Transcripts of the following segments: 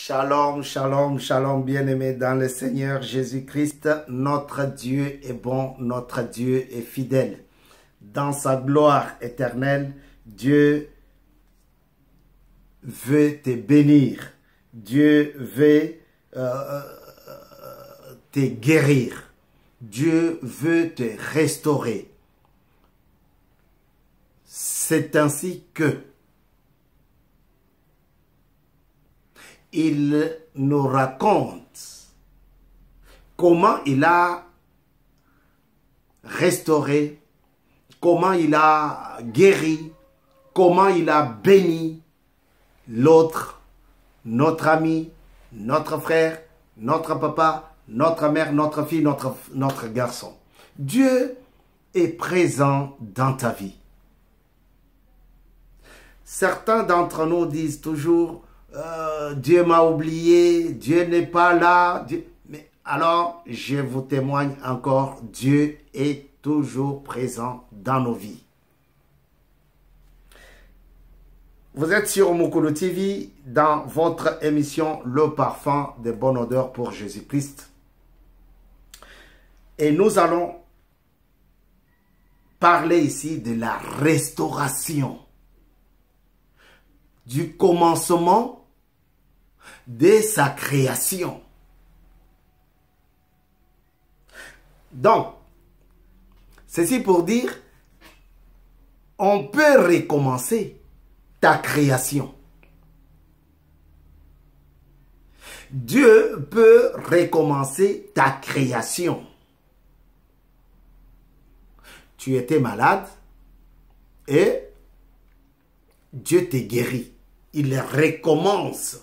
Shalom, shalom, shalom, bien-aimés dans le Seigneur Jésus-Christ. Notre Dieu est bon, notre Dieu est fidèle. Dans sa gloire éternelle, Dieu veut te bénir. Dieu veut te guérir. Dieu veut te restaurer. C'est ainsi que il nous raconte comment il a restauré, comment il a guéri, comment il a béni l'autre, notre ami, notre frère, notre papa, notre mère, notre fille, notre garçon. Dieu est présent dans ta vie. Certains d'entre nous disent toujours Dieu m'a oublié, Dieu n'est pas là. Mais alors, je vous témoigne encore, Dieu est toujours présent dans nos vies. Vous êtes sur Mukulu TV dans votre émission Le Parfum de bonne odeur pour Jésus-Christ. Et nous allons parler ici de la restauration, du commencement de sa création. Donc, ceci pour dire, on peut recommencer ta création. Dieu peut recommencer ta création. Tu étais malade et Dieu te guérit. Il recommence.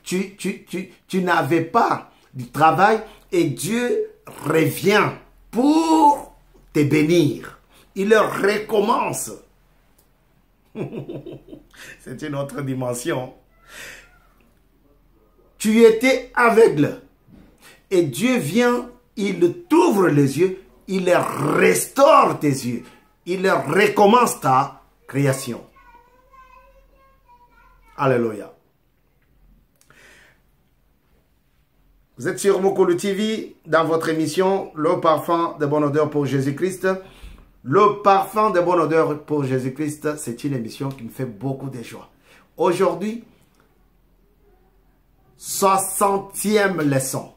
Tu n'avais pas du travail et Dieu revient pour te bénir. Il recommence. C'est une autre dimension. Tu étais aveugle et Dieu vient, il t'ouvre les yeux, il restaure tes yeux, il recommence ta création. Alléluia. Vous êtes sur Mukulu TV dans votre émission Le Parfum de bonne odeur pour Jésus-Christ. Le Parfum de bonne odeur pour Jésus-Christ, c'est une émission qui me fait beaucoup de joie. Aujourd'hui, 60e leçon.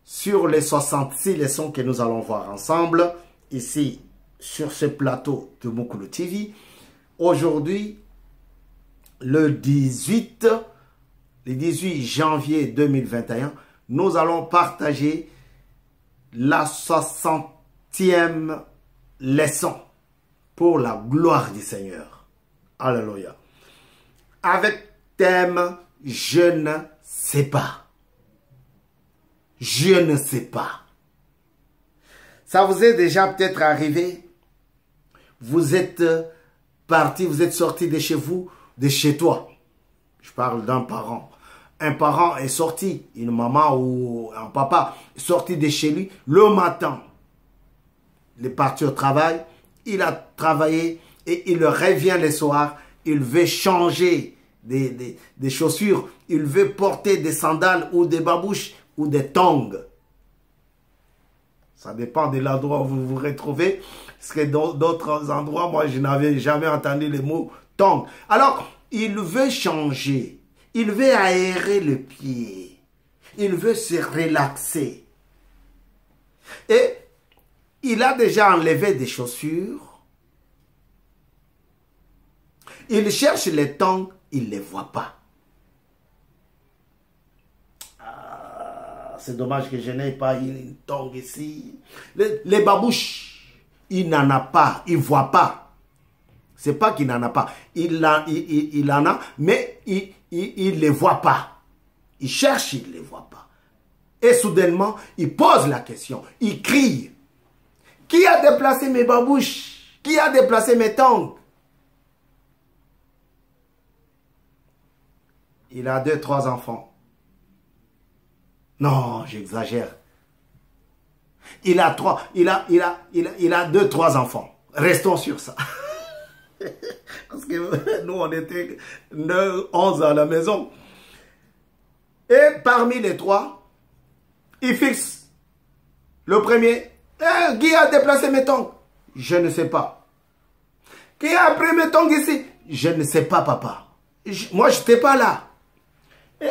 Sur les 66 leçons que nous allons voir ensemble, ici, sur ce plateau de Mukulu TV. Aujourd'hui, le 18 janvier 2021, nous allons partager la 60e leçon pour la gloire du Seigneur. Alléluia. Avec thème « Je ne sais pas ». Je ne sais pas. Ça vous est déjà peut-être arrivé? Vous êtes parti, vous êtes sorti de chez vous, de chez toi. Je parle d'un parent. Un parent est sorti, une maman ou un papa est sorti de chez lui le matin. Il est parti au travail, il a travaillé et il revient le soir. Il veut changer des chaussures, il veut porter des sandales ou des babouches ou des tongs. Ça dépend de l'endroit où vous vous retrouvez. Parce que dans d'autres endroits, moi, je n'avais jamais entendu le mot tongs. Alors, il veut changer. Il veut aérer le pied. Il veut se relaxer. Et il a déjà enlevé des chaussures. Il cherche les tongs, il ne les voit pas. C'est dommage que je n'ai pas une tongue ici. Les babouches, il n'en a pas, il ne voit pas. C'est pas qu'il n'en a pas. Il en a, mais il ne les voit pas. Il cherche, il ne les voit pas. Et soudainement, il pose la question. Il crie. Qui a déplacé mes babouches? Qui a déplacé mes tongs? Il a 2, 3 enfants. Non, j'exagère. Il a 2, 3 enfants. Restons sur ça. parce que nous, on était 11 à la maison. Et parmi les trois, il fixe le premier. Qui a déplacé mes tongs? Je ne sais pas. Qui a pris mes tongs ici? Je ne sais pas, papa. Moi, je n'étais pas là. Et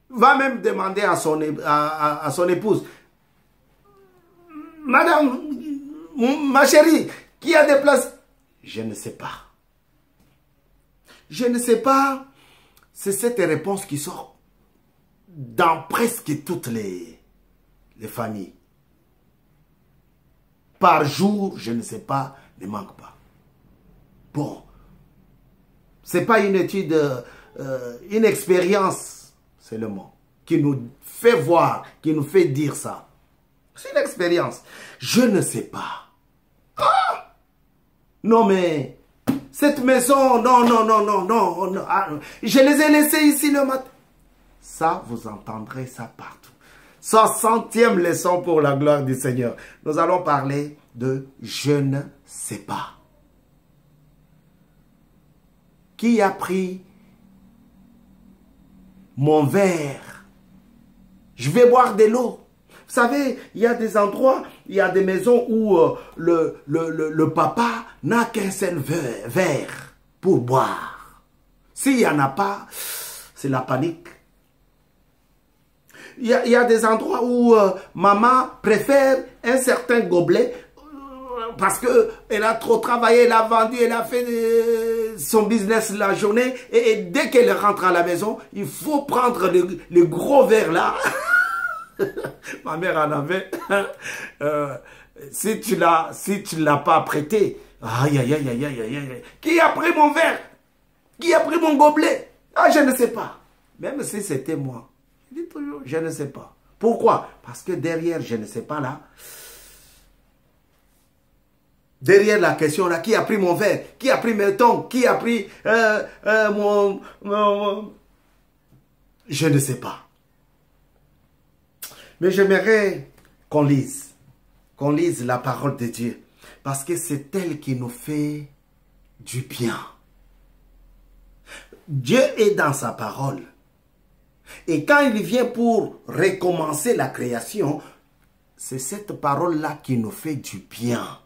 va même demander à son épouse. Madame, ma chérie, qui a déplacé? Je ne sais pas. Je ne sais pas. C'est cette réponse qui sort dans presque toutes les familles. Par jour, je ne sais pas, ne manque pas. Bon, ce n'est pas une étude, une expérience, c'est le mot, qui nous fait voir, qui nous fait dire ça. C'est une expérience. Je ne sais pas. Ah! Non mais, cette maison, non, non, non, non, non, non. Je les ai laissés ici le matin. Ça, vous entendrez ça partout. 60e leçon pour la gloire du Seigneur. Nous allons parler de je ne sais pas. Qui a pris mon verre? Je vais boire de l'eau. Vous savez, il y a des endroits, il y a des maisons où le papa n'a qu'un seul verre pour boire. S'il n'y en a pas, c'est la panique. Il y a des endroits où maman préfère un certain gobelet parce qu'elle a trop travaillé, elle a vendu, elle a fait son business la journée et dès qu'elle rentre à la maison, il faut prendre le gros verre là. Ma mère en avait. Si tu l'as pas prêté, aïe, aïe, aïe, aïe, aïe, aïe. Qui a pris mon verre? Qui a pris mon gobelet? Ah, je ne sais pas. Même si c'était moi. Je dis toujours, je ne sais pas. Pourquoi? Parce que derrière, je ne sais pas là. Derrière la question là, qui a pris mon verre? Qui a pris mes tongs? Qui a pris Je ne sais pas. Mais j'aimerais qu'on lise la parole de Dieu. Parce que c'est elle qui nous fait du bien. Dieu est dans sa parole. Et quand il vient pour recommencer la création, c'est cette parole-là qui nous fait du bien.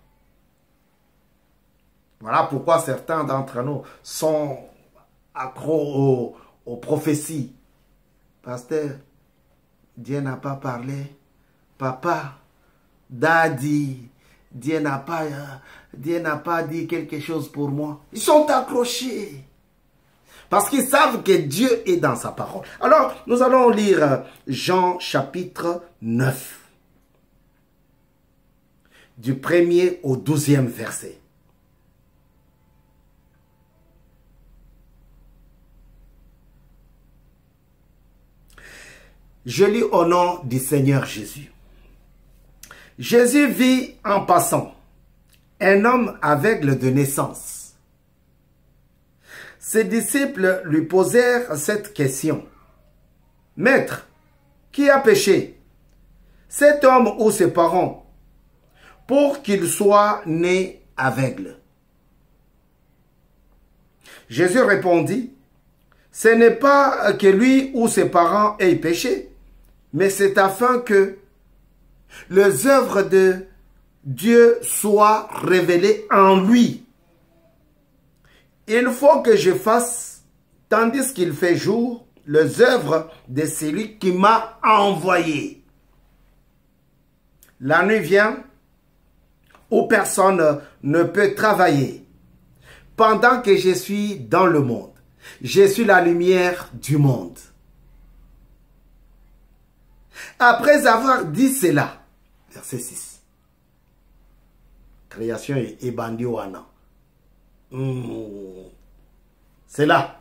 Voilà pourquoi certains d'entre nous sont accros aux prophéties. Pasteur, Dieu n'a pas parlé. Papa, Daddy, Dieu n'a pas dit quelque chose pour moi. Ils sont accrochés. Parce qu'ils savent que Dieu est dans sa parole. Alors, nous allons lire Jean chapitre 9. Du 1er au 12e verset. Je lis au nom du Seigneur Jésus. Jésus vit en passant un homme aveugle de naissance. Ses disciples lui posèrent cette question. « Maître, qui a péché, cet homme ou ses parents, pour qu'il soit né aveugle ?» Jésus répondit, « Ce n'est pas que lui ou ses parents aient péché, mais c'est afin que les œuvres de Dieu soient révélées en lui. Il faut que je fasse, tandis qu'il fait jour, les œuvres de celui qui m'a envoyé. La nuit vient où personne ne peut travailler. Pendant que je suis dans le monde, je suis la lumière du monde. » Après avoir dit cela, verset 6, création et bandioana. C'est là.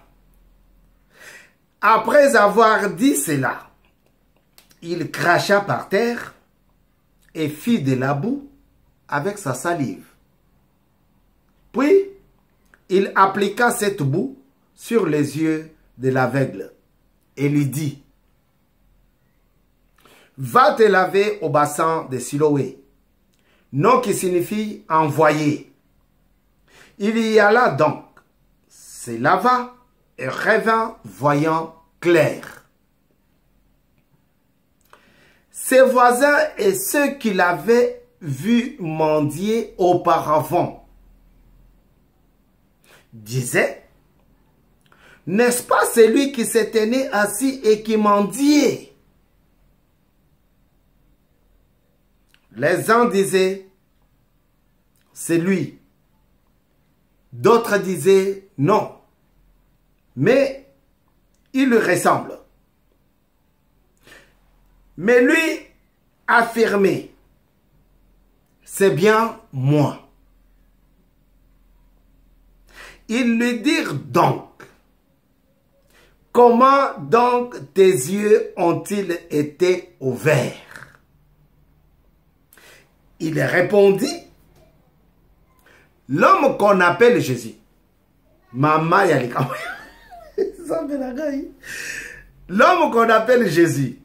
Après avoir dit cela, il cracha par terre et fit de la boue avec sa salive. Puis, il appliqua cette boue sur les yeux de l'aveugle et lui dit, « Va te laver au bassin de Siloé, nom qui signifie envoyé. » Il y alla donc, se lava et revint voyant clair. Ses voisins et ceux qui l'avaient vu mendier auparavant disaient, n'est-ce pas celui qui s'est tenu assis et qui mendiait? Les uns disaient, c'est lui. D'autres disaient, non. Mais il lui ressemble. Mais lui affirmait, c'est bien moi. Ils lui dirent donc, comment donc tes yeux ont-ils été ouverts? Il répondit, l'homme qu'on appelle Jésus. L'homme qu'on appelle Jésus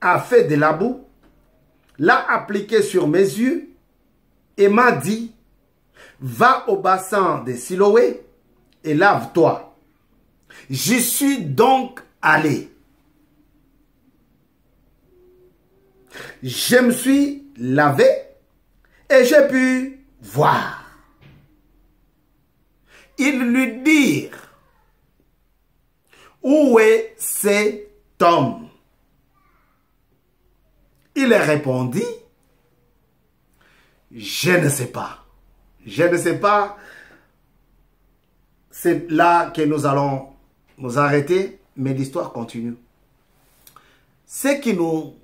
a fait de la boue, l'a appliqué sur mes yeux et m'a dit, va au bassin de Siloé et lave-toi. J'y suis donc allé. Je me suis lavé et j'ai pu voir. Ils lui dirent, où est cet homme? Il répondit, je ne sais pas. Je ne sais pas. C'est là que nous allons nous arrêter, mais l'histoire continue. Ce qui nous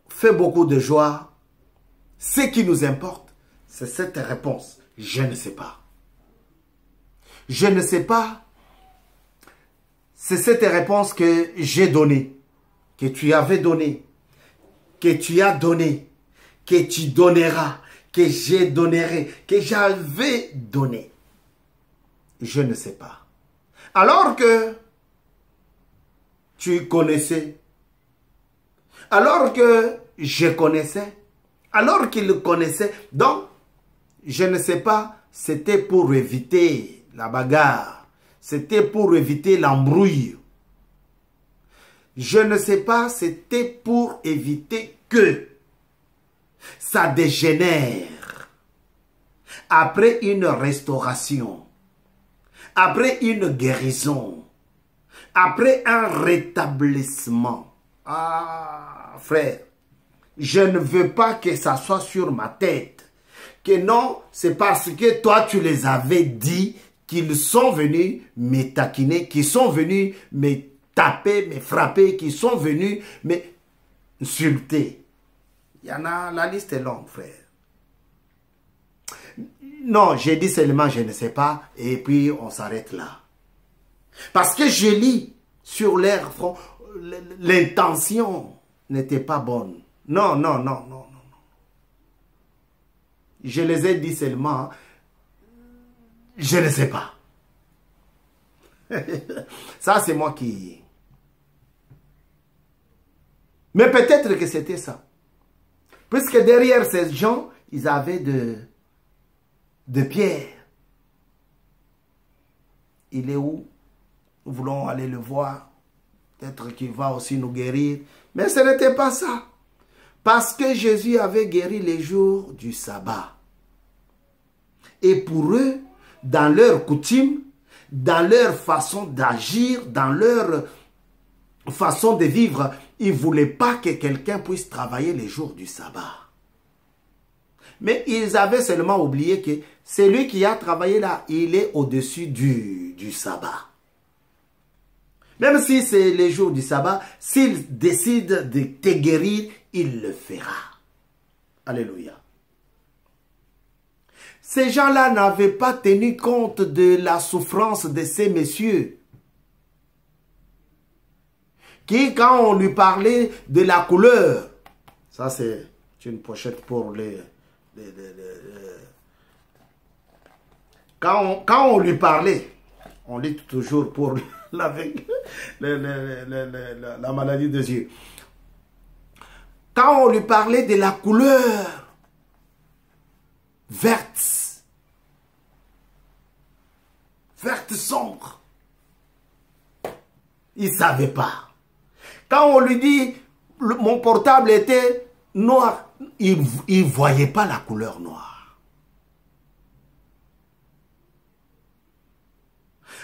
fait beaucoup de joie, ce qui nous importe, c'est cette réponse. Je ne sais pas. Je ne sais pas. C'est cette réponse que j'ai donnée, que tu avais donnée, que tu as donnée, que tu donneras, que j'ai donnerai, que j'avais donné. Je ne sais pas. Alors que tu connaissais, alors que je connaissais, alors qu'il connaissait, donc je ne sais pas, c'était pour éviter la bagarre, c'était pour éviter l'embrouille. Je ne sais pas, c'était pour éviter que ça dégénère après une restauration, après une guérison, après un rétablissement. Ah, frère, je ne veux pas que ça soit sur ma tête. Que non, c'est parce que toi, tu les avais dit qu'ils sont venus me taquiner, qu'ils sont venus me taper, me frapper, qu'ils sont venus me insulter. Il y en a, la liste est longue, frère. Non, j'ai dit seulement je ne sais pas et puis on s'arrête là. Parce que je lis sur leur front, l'intention n'était pas bonne. Non, non, non, non, non. Je les ai dit seulement, je ne sais pas. Ça, c'est moi qui... Mais peut-être que c'était ça. Puisque derrière ces gens, ils avaient de pierre. Il est où? Nous voulons aller le voir. Peut-être qu'il va aussi nous guérir. Mais ce n'était pas ça. Parce que Jésus avait guéri les jours du sabbat. Et pour eux, dans leur coutume, dans leur façon d'agir, dans leur façon de vivre, ils ne voulaient pas que quelqu'un puisse travailler les jours du sabbat. Mais ils avaient seulement oublié que celui qui a travaillé là, il est au-dessus du sabbat. Même si c'est les jours du sabbat, s'il décide de te guérir, il le fera. Alléluia. Ces gens-là n'avaient pas tenu compte de la souffrance de ces messieurs. Qui, quand on lui parlait de la couleur, ça c'est une pochette pour les quand on lui parlait, on lit toujours pour la maladie des yeux. Quand on lui parlait de la couleur verte, actes sombres. Il ne savait pas. Quand on lui dit, mon portable était noir, il ne voyait pas la couleur noire.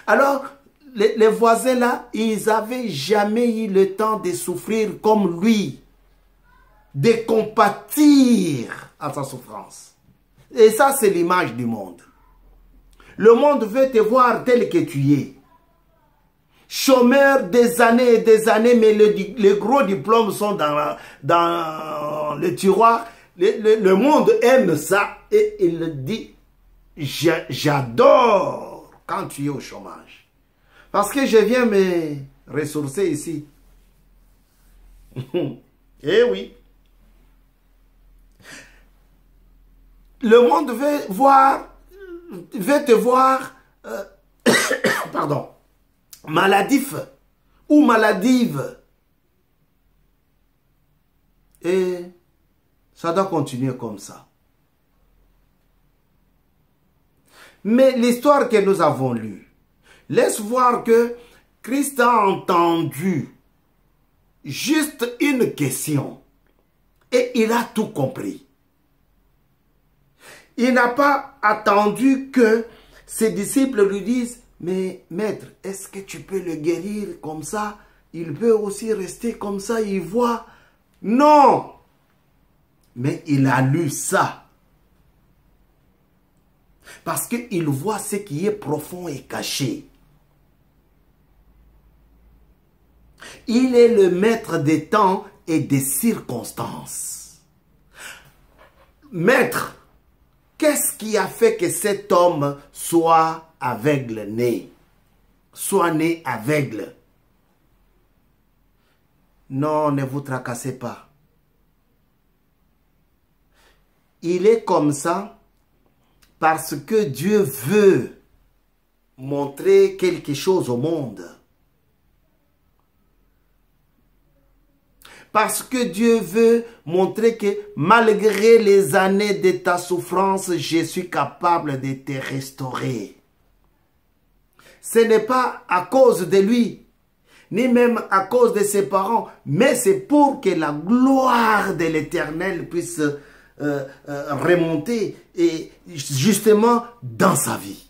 Alors, les voisins là, ils n'avaient jamais eu le temps de souffrir comme lui, de compatir à sa souffrance. Et ça, c'est l'image du monde. Le monde veut te voir tel que tu es. Chômeur des années et des années, mais les gros diplômes sont dans le tiroir. Le monde aime ça et il dit, j'adore quand tu es au chômage. Parce que je viens me ressourcer ici. Eh oui. Le monde veut te voir, pardon, maladif ou maladive. Et ça doit continuer comme ça. Mais l'histoire que nous avons lue laisse voir que Christ a entendu juste une question et il a tout compris. Il n'a pas attendu que ses disciples lui disent, mais maître, est-ce que tu peux le guérir comme ça? Il peut aussi rester comme ça, il voit. Non! Mais il a lu ça. Parce qu'il voit ce qui est profond et caché. Il est le maître des temps et des circonstances. Maître, qu'est-ce qui a fait que cet homme soit aveugle-né? Soit né aveugle? Non, ne vous tracassez pas. Il est comme ça parce que Dieu veut montrer quelque chose au monde. Parce que Dieu veut montrer que malgré les années de ta souffrance, je suis capable de te restaurer. Ce n'est pas à cause de lui, ni même à cause de ses parents, mais c'est pour que la gloire de l'Éternel puisse remonter et justement dans sa vie.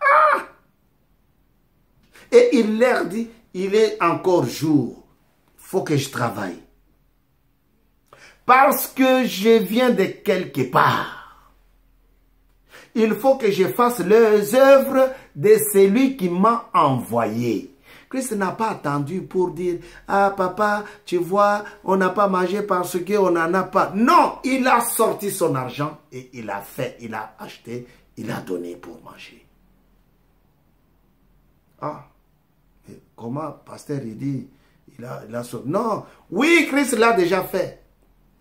Ah! Et il leur dit, il est encore jour. Faut que je travaille. Parce que je viens de quelque part. Il faut que je fasse les œuvres de celui qui m'a envoyé. Christ n'a pas attendu pour dire, ah papa, tu vois, on n'a pas mangé parce qu'on n'en a pas. Non, il a sorti son argent et il a fait, il a acheté, il a donné pour manger. Ah, comment pasteur il dit, il a sorti. Non, oui, Christ l'a déjà fait.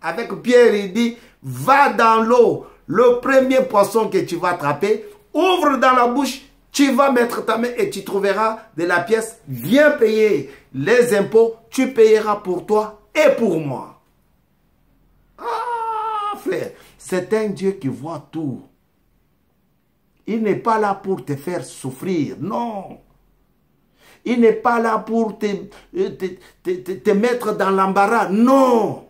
Avec Pierre, il dit, va dans l'eau, le premier poisson que tu vas attraper, ouvre dans la bouche, tu vas mettre ta main et tu trouveras de la pièce, viens payer les impôts, tu payeras pour toi et pour moi. Ah, frère, c'est un Dieu qui voit tout. Il n'est pas là pour te faire souffrir, non. Il n'est pas là pour te mettre dans l'embarras, non.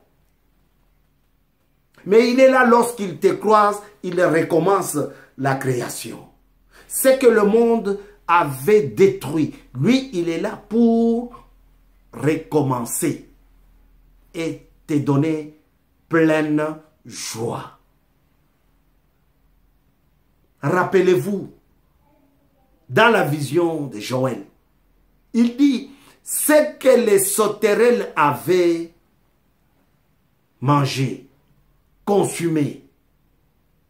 Mais il est là lorsqu'il te croise, il recommence la création. C'est que le monde avait détruit. Lui, il est là pour recommencer et te donner pleine joie. Rappelez-vous, dans la vision de Joël, il dit, ce que les sauterelles avaient mangé, consumé,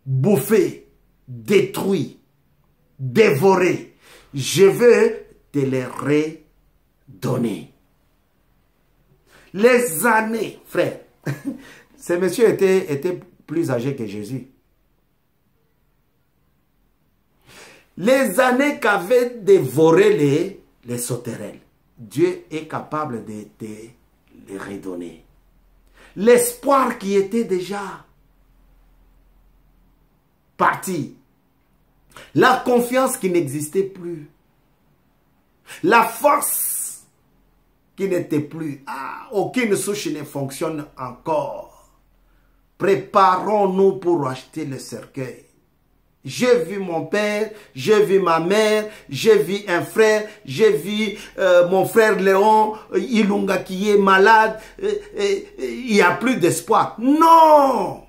bouffé, détruit, dévoré, je veux te les redonner. Les années, frère, ce monsieur était plus âgé que Jésus. Les années qu'avaient dévoré les sauterelles, Dieu est capable de te les redonner. L'espoir qui était déjà parti, La confiance qui n'existait plus. La force qui n'était plus. Ah, aucune souche ne fonctionne encore. Préparons-nous pour acheter le cercueil. J'ai vu mon père, j'ai vu ma mère, j'ai vu un frère, j'ai vu mon frère Léon, Ilunga qui est malade, il n'y a plus d'espoir. Non!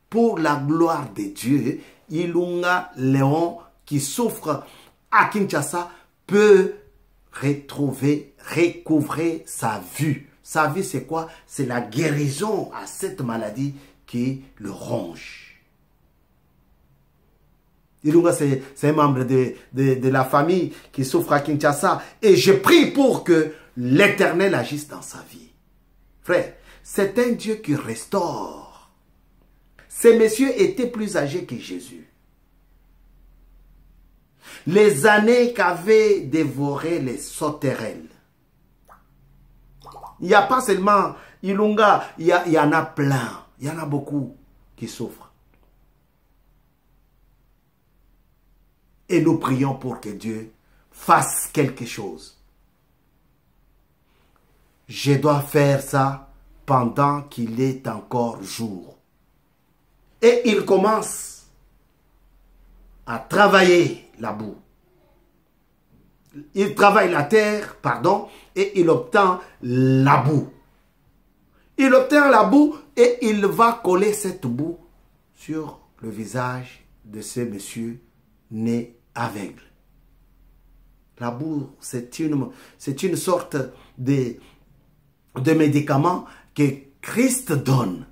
Pour la gloire de Dieu, Ilunga Léon qui souffre à Kinshasa peut recouvrer sa vue. Sa vue, c'est quoi? C'est la guérison à cette maladie qui le ronge. Ilunga, c'est un membre de la famille qui souffre à Kinshasa. Et je prie pour que l'Éternel agisse dans sa vie. Frère, c'est un Dieu qui restaure. Ces messieurs étaient plus âgés que Jésus. Les années qu'avaient dévoré les sauterelles. Il n'y a pas seulement Ilunga, il y en a plein. Il y en a beaucoup qui souffrent. Et nous prions pour que Dieu fasse quelque chose. Je dois faire ça pendant qu'il est encore jour. Et il commence à travailler la boue. Il travaille la terre, pardon, et il obtient la boue. Il obtient la boue et il va coller cette boue sur le visage de ce monsieur né aveugle. La boue, c'est une sorte de médicament que Christ donne.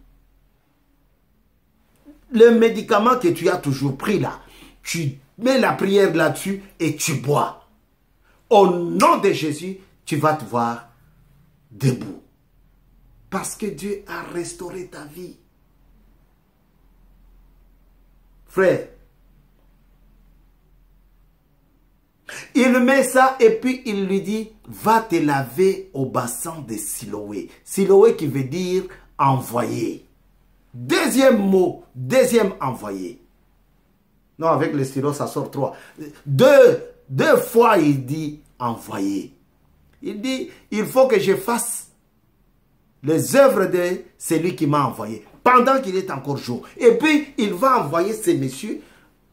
Le médicament que tu as toujours pris là, tu mets la prière là-dessus et tu bois. Au nom de Jésus, tu vas te voir debout. Parce que Dieu a restauré ta vie. Frère, il met ça et puis il lui dit, va te laver au bassin de Siloé. Siloé qui veut dire envoyé. Deuxième mot, deuxième envoyé. Non, avec le stylo, ça sort trois. Deux fois, il dit envoyé. Il dit, il faut que je fasse les œuvres de celui qui m'a envoyé. Pendant qu'il est encore jour. Et puis, il va envoyer ces messieurs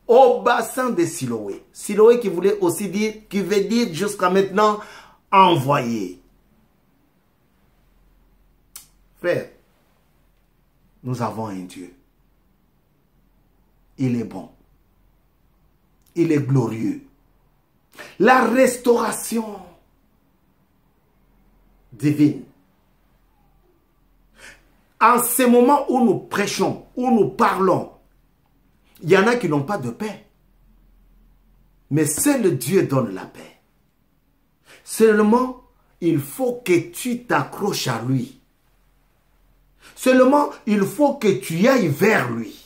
au bassin de Siloé. Siloé qui voulait aussi dire, qui veut dire jusqu'à maintenant, envoyé. Frère, nous avons un Dieu. Il est bon. Il est glorieux. La restauration divine. En ce moment où nous prêchons, où nous parlons, il y en a qui n'ont pas de paix. Mais seul Dieu donne la paix. Seulement, il faut que tu t'accroches à lui. Seulement, il faut que tu ailles vers lui.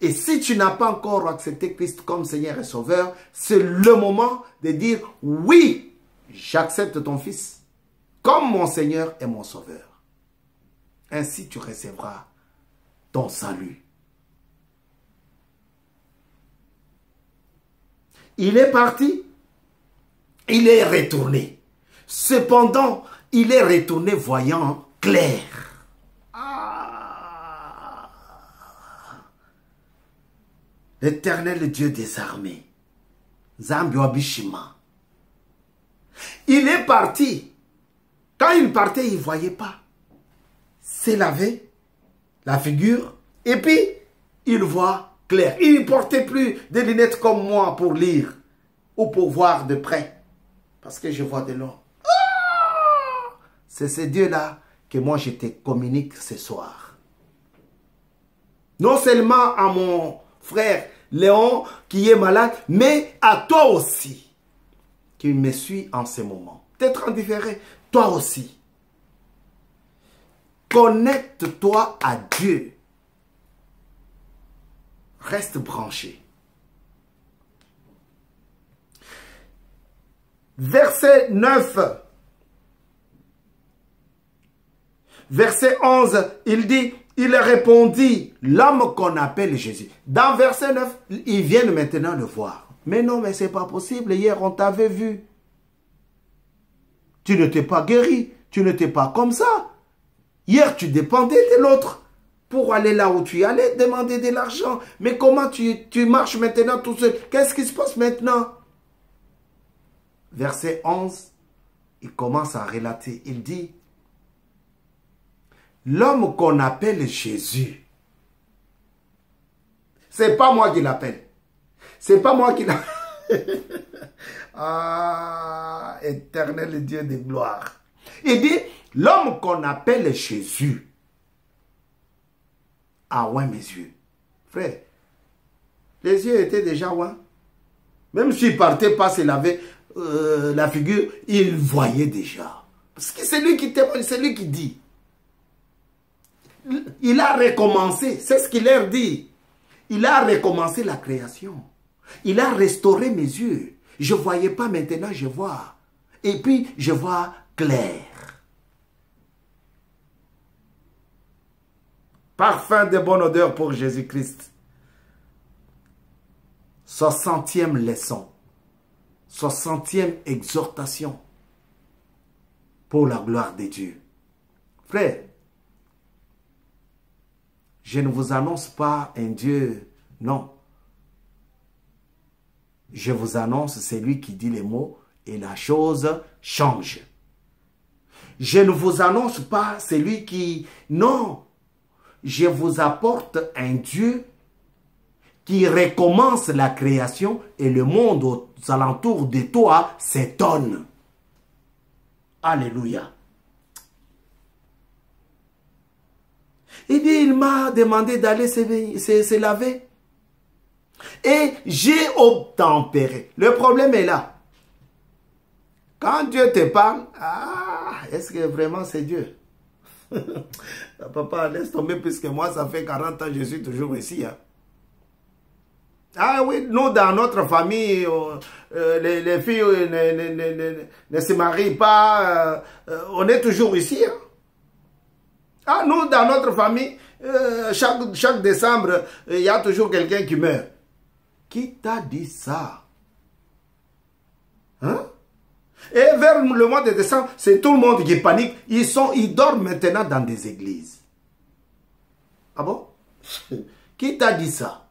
Et si tu n'as pas encore accepté Christ comme Seigneur et Sauveur, c'est le moment de dire, oui, j'accepte ton Fils comme mon Seigneur et mon Sauveur. Ainsi tu recevras ton salut. Il est parti, il est retourné. Cependant, il est retourné voyant clair. Ah. L'Éternel Dieu des armées, Zambi Wabishima. Il est parti. Quand il partait, il ne voyait pas. S'est lavé la figure et puis il voit clair. Il ne portait plus des lunettes comme moi pour lire ou pour voir de près. Parce que je vois de loin. Ah! C'est ce Dieu-là que moi je te communique ce soir. Non seulement à mon frère Léon qui est malade, mais à toi aussi qui me suis en ce moment. Peut-être en différé, toi aussi. Connecte-toi à Dieu. Reste branché. Verset 9. Verset 11, il dit, Il répondit, l'homme qu'on appelle Jésus. Dans verset 9, ils viennent maintenant le voir. Mais non, mais c'est pas possible. Hier, on t'avait vu. Tu ne t'es pas guéri. Tu n'étais pas comme ça. Hier, tu dépendais de l'autre. Pour aller là où tu allais, demander de l'argent. Mais comment tu marches maintenant tout seul? Qu'est-ce qui se passe maintenant? Verset 11, il commence à relater. Il dit, l'homme qu'on appelle Jésus, c'est pas moi qui l'appelle. C'est pas moi qui l'appelle. Ah, éternel Dieu de gloire. Il dit, l'homme qu'on appelle Jésus a oint mes yeux. Frère, les yeux étaient déjà ouins. Même s'il partait pas se laver la figure, il voyait déjà. Parce que c'est lui qui témoigne, c'est lui qui dit. Il a recommencé, c'est ce qu'il leur dit. Il a recommencé la création. Il a restauré mes yeux. Je ne voyais pas, maintenant je vois. Et puis je vois clair. Parfum de bonne odeur pour Jésus-Christ. 60e leçon. 60e exhortation. Pour la gloire de Dieu. Frère, je ne vous annonce pas un Dieu, non. Je vous annonce celui qui dit les mots et la chose change. Je ne vous annonce pas celui qui, non. Je vous apporte un Dieu qui recommence la création et le monde aux alentours de toi s'étonne. Alléluia. Il dit, il m'a demandé d'aller se laver. Et j'ai obtempéré. Le problème est là. Quand Dieu te parle, est-ce que vraiment c'est Dieu? Papa, laisse tomber puisque moi, ça fait 40 ans que je suis toujours ici. Hein. Ah oui, nous, dans notre famille, les filles ne se marient pas. On est toujours ici. Hein. Ah, nous, dans notre famille, chaque décembre, il y a toujours quelqu'un qui meurt. Qui t'a dit ça? Hein? Et vers le mois de décembre, c'est tout le monde qui panique. Ils dorment maintenant dans des églises. Ah bon? Qui t'a dit ça?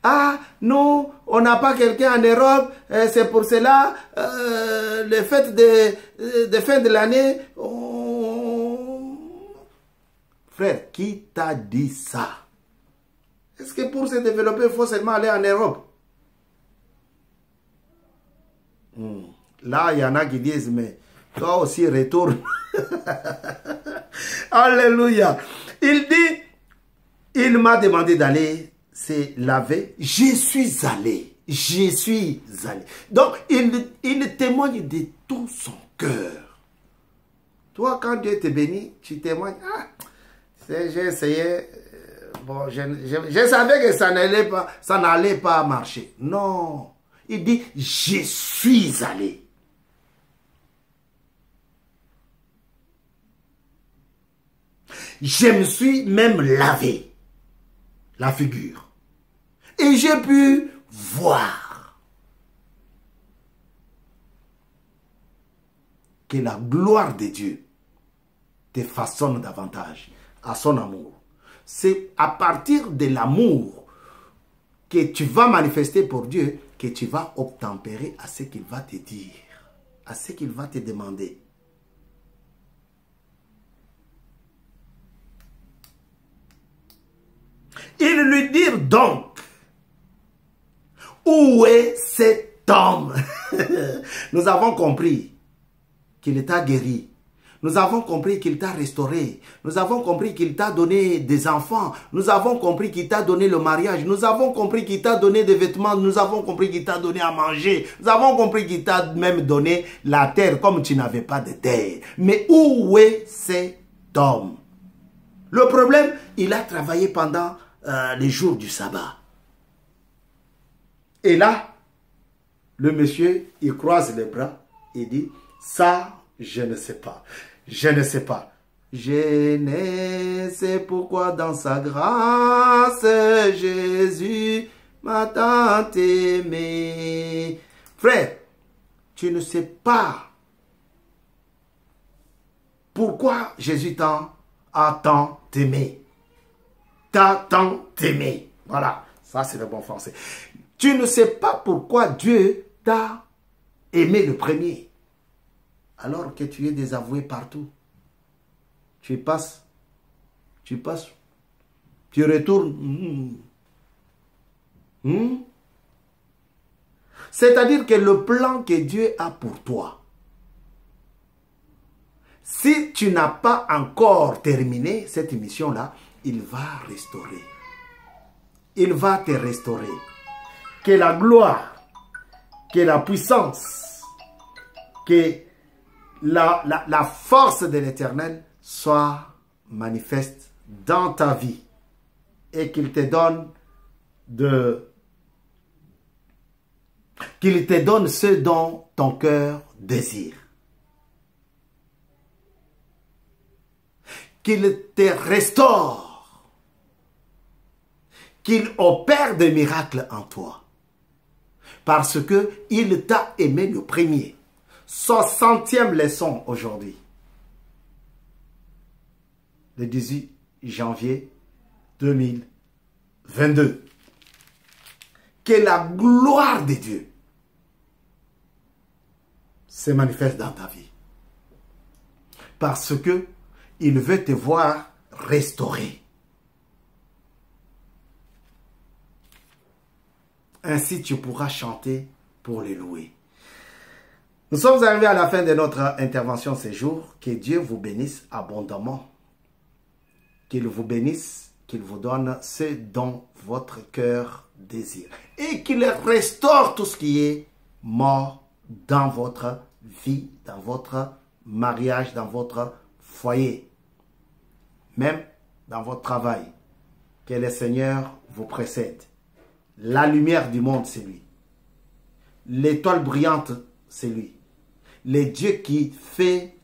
Ah, nous, on n'a pas quelqu'un en Europe. C'est pour cela, les fêtes de fin de l'année... Frère, qui t'a dit ça? Est-ce que pour se développer, il faut seulement aller en Europe? Là, il y en a qui disent, mais toi aussi retourne. Alléluia. Il dit, il m'a demandé d'aller se laver. Je suis allé. Je suis allé. Donc, il témoigne de tout son cœur. Toi, quand Dieu te bénit, tu témoignes. Ah, j'ai essayé. Bon, je savais que ça n'allait pas marcher. Non. Il dit, je suis allé. Je me suis même lavé la figure. Et j'ai pu voir que la gloire de Dieu te façonne davantage à son amour. C'est à partir de l'amour que tu vas manifester pour Dieu que tu vas obtempérer à ce qu'il va te dire, à ce qu'il va te demander. Ils lui dirent donc, où est cet homme? Nous avons compris qu'il t'a guéri. Nous avons compris qu'il t'a restauré. Nous avons compris qu'il t'a donné des enfants. Nous avons compris qu'il t'a donné le mariage. Nous avons compris qu'il t'a donné des vêtements. Nous avons compris qu'il t'a donné à manger. Nous avons compris qu'il t'a même donné la terre comme tu n'avais pas de terre. Mais où est cet homme? Le problème, il a travaillé pendant les jours du sabbat. Et là, le monsieur, il croise les bras et dit, ça, je ne sais pas. Je ne sais pas. gêné. C'est pourquoi dans sa grâce, Jésus m'a tant aimé. Frère, tu ne sais pas pourquoi Jésus a tant aimé. T'a tant aimé. Voilà, ça c'est le bon français. Tu ne sais pas pourquoi Dieu t'a aimé le premier. Alors que tu es désavoué partout. Tu passes, tu retournes. C'est-à-dire que le plan que Dieu a pour toi, si tu n'as pas encore terminé cette mission-là, il va restaurer. Il va te restaurer. Que la gloire, que la puissance, que la force de l'Éternel soit manifeste dans ta vie et qu'il te donne ce dont ton cœur désire. Qu'il te restaure. Qu'il opère des miracles en toi. Parce que il t'a aimé le premier. 60e leçon aujourd'hui. Le 18 janvier 2022. Que la gloire de Dieu se manifeste dans ta vie. Parce que il veut te voir restauré. Ainsi tu pourras chanter pour le louer. Nous sommes arrivés à la fin de notre intervention ce jour. Que Dieu vous bénisse abondamment. Qu'il vous bénisse, qu'il vous donne ce dont votre cœur désire. Et qu'il restaure tout ce qui est mort dans votre vie, dans votre mariage, dans votre foyer. Même dans votre travail. Que le Seigneur vous précède. La lumière du monde, c'est lui. L'étoile brillante, c'est lui. Le Dieu qui fait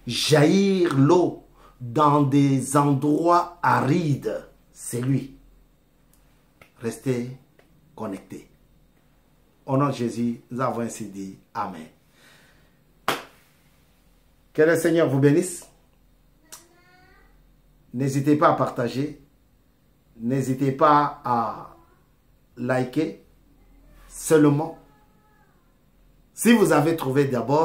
jaillir l'eau dans des endroits arides, c'est lui. Restez connectés. Au nom de Jésus, nous avons ainsi dit Amen. Que le Seigneur vous bénisse. N'hésitez pas à partager. N'hésitez pas à liker. Seulement, si vous avez trouvé d'abord